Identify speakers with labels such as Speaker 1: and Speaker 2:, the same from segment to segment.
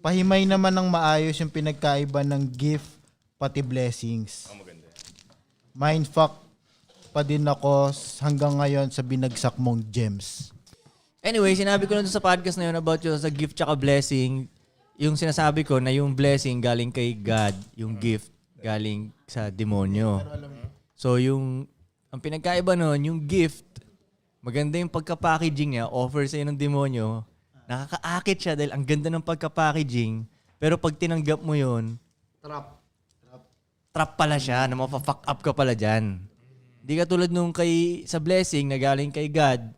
Speaker 1: pahimay naman ng maayos yung pinagkaiba ng gift pati blessings.
Speaker 2: Maganda.
Speaker 1: Mindfuck pa din ako hanggang ngayon sa binagsak mong gems.
Speaker 3: Anyway, sinabi ko na sa podcast na yun about yung sa gift tsaka blessing. Yung sinasabi ko na yung blessing galing kay God, yung gift galing sa demonyo. So ang pinagkaiba nun, yung gift, maganda yung pagka-packaging niya, offer sa'yo ng demonyo, nakakaakit siya dahil ang ganda ng pagka-packaging, pero pag tinanggap mo yun, trap pala siya, na mapafuck up ka pala dyan. Hindi ka tulad nung sa blessing na galing kay God,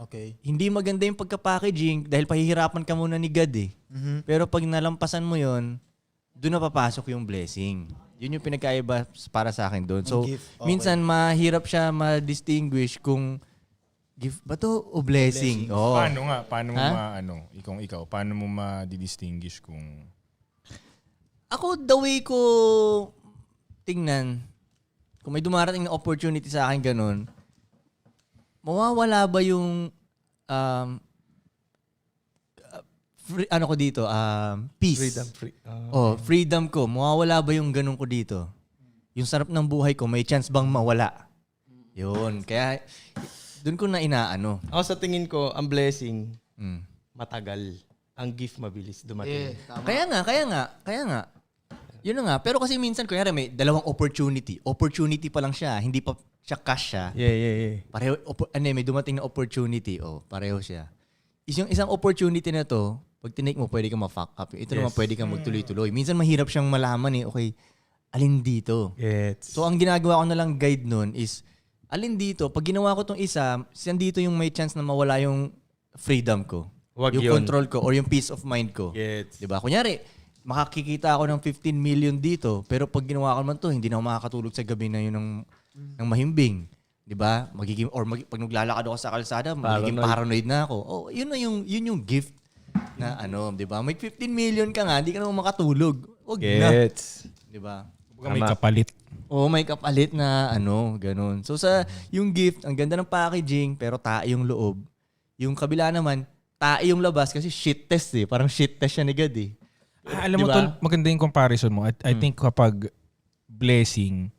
Speaker 1: Okay.
Speaker 3: hindi maganda yung pagka-packaging dahil pahihirapan ka muna ni God eh. Pero pag nalampasan mo yon, doon na papasok yung blessing. Yun yung pinagkaiba para sa akin doon. So,
Speaker 1: gift, okay.
Speaker 3: minsan mahirap siya ma-distinguish kung gift ba to o blessing. Oh.
Speaker 2: Paano nga? Paano mo ikaw, paano mo ma-distinguish kung...
Speaker 3: Ako, the way ko tingnan, kung may dumarating na opportunity sa akin ganun, mawawala ba yung peace? Freedom ko. Mawawala ba yung ganun ko dito? Yung sarap ng buhay ko, may chance bang mawala? Yun. Kaya, dun ko na inaano.
Speaker 4: Ako sa tingin ko, ang blessing, matagal. Ang gift mabilis dumating.
Speaker 3: Kaya nga. Yun na nga. Pero kasi minsan, kunyari may dalawang opportunity. Opportunity pa lang siya. Hindi pa siya cash siya.
Speaker 4: Yeah.
Speaker 3: Pareho, may dumating na opportunity. Pareho siya. Yung isang opportunity na to, pag tinake mo, pwede ka ma-fuck up. Ito naman, pwede ka magtuloy-tuloy. Minsan mahirap siyang malaman okay, alin dito? So, ang ginagawa ko na lang guide nun is, alin dito? Pag ginawa ko tong isa, siyan dito yung may chance na mawala yung freedom ko.
Speaker 4: Wag
Speaker 3: yung
Speaker 4: yun.
Speaker 3: control ko or yung peace of mind ko. Diba? Kunyari, makakikita ako ng 15 million dito, pero pag ginawa ko naman to, hindi na ako makakatulog sa gabi na yun ng mahimbing. Diba? Pag naglalakad ako sa kalsada, magiging paranoid na ako. Yun yung gift na diba? May 15 million ka nga, hindi ka naman makatulog. Wag na. Diba?
Speaker 2: May kapalit.
Speaker 3: May kapalit na ganun. So yung gift, ang ganda ng packaging, pero tae yung loob. Yung kabila naman, tae yung labas kasi shit test eh. Parang shit test siya ni God eh.
Speaker 2: Alam mo, Tol, maganda yung comparison mo. I think kapag blessing,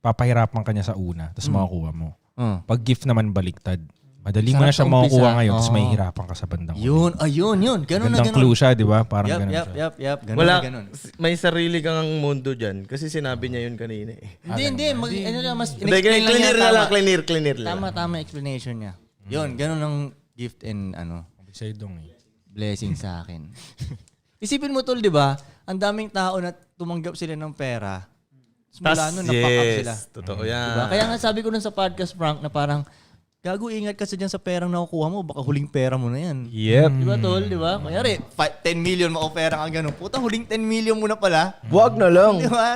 Speaker 2: papahirapan ka niya sa una, tapos makukuha mo. Pag gift naman baliktad, madali mo na siya makukuha ngayon, tapos mahihirapan ka sa bandang
Speaker 3: yun. Ganun na ganun.
Speaker 2: clue siya, di ba? Parang ganun siya.
Speaker 3: Yep. Ganun
Speaker 4: Wala,
Speaker 3: na ganun.
Speaker 4: may sarili kang mundo dyan. Kasi sinabi niya yun kanina eh.
Speaker 3: Hindi. Mas
Speaker 4: Hindi,
Speaker 3: in-explain lang niya.
Speaker 4: clear lang.
Speaker 3: Tama explanation niya. Yun, ganun ang gift and
Speaker 2: Sa'yo dong eh.
Speaker 3: blessing sa akin. Isipin mo tol, di ba? Ang daming tao na tumanggap sila ng pera. Mula nun, napack up sila.
Speaker 4: Totoo yan.
Speaker 3: Diba? Kaya nga sabi ko nun sa podcast, Frank, na parang, gago, ingat ka sa dyan sa perang nakukuha mo, baka huling pera mo na yan.
Speaker 4: Yep.
Speaker 3: Diba, tol? Diba? Kaya 10 million, mako-pera ka ganun. Puta, huling 10 million mo na pala.
Speaker 4: Wag na lang.
Speaker 3: Diba?